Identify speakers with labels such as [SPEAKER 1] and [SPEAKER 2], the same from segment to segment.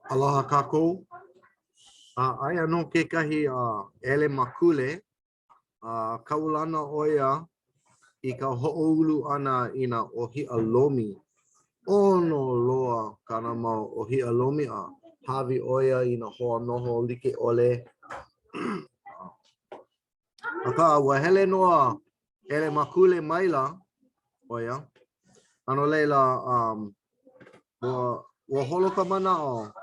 [SPEAKER 1] Aloha kākou. Aia no kekahi ʻelemakule. Kaulana oia I ka ho'oulu ana I na ʻōhiʻa lomi. Ono loa kāna mau ʻōhiʻa lomi a hawi oia I na hoa noho like ole. Aka ua hele noa ʻelemakule maila oia. Ano leila ua holo ka mana'o.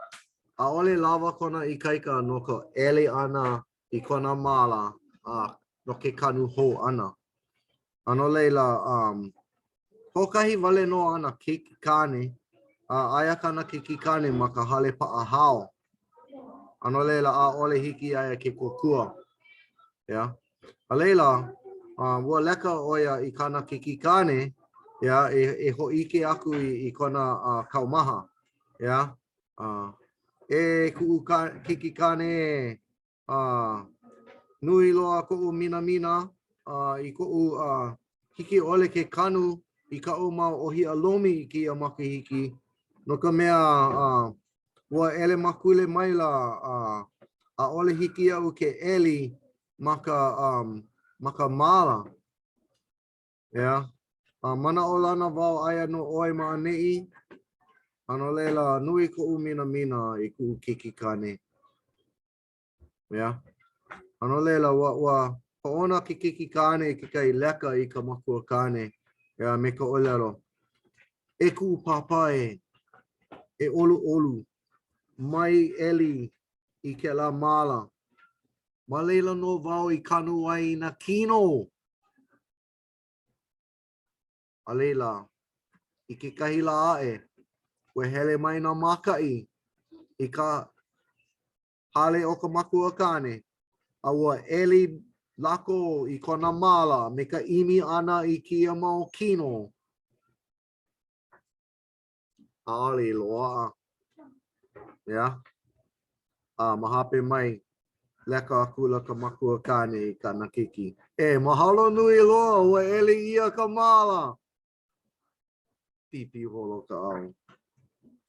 [SPEAKER 1] ʻAʻole lava kona ikaika no ka ʻele ana I kona māla no ke kanu hou ana. Ano leila hokahi wale no ana keiki kāne aia kana keiki kāne ma ka hale paʻahao. Ano leila ʻaʻole hiki aia ke kokua. Yeah. A leila ua leka oia I kana keiki kāne yeah, e hoʻike aku I kona kaumaha. Yeah. E kuʻu keiki kāne nui loa koʻu mina I koʻu hiki ole ke kanu I kaʻu mau ʻōhiʻa lomi I kia makahiki. No ka mea ua ʻelemakule maila ʻaʻole hiki aʻu ke ʻeli ma ka māla. Yeah. Mana o lana wau aia no ʻoe maʻaneʻi. Ano leila nui koʻu mina I kuʻu keiki kāne. Yeah. Ano leila ua hoʻona ke keiki kāne I kekai leka I ka makua kāne. Yeah, me ka olelo. E kuʻu papae, e olu, mai eli I ke la māla. Ma leila no wau I kanu ai I na kino. A leila, I ke kahi la ae, ua hele mai na makaʻi I ka hale o ka makua kāne. A ua eli lako I kona māla me ka imi ana I kia mau kino. ʻAʻole loaʻa. Yeah. Mahape mai leka akula ka makua kāne I kana keiki. E mahalo nui loa ua eli ia ka māla. Pipi holo ka au.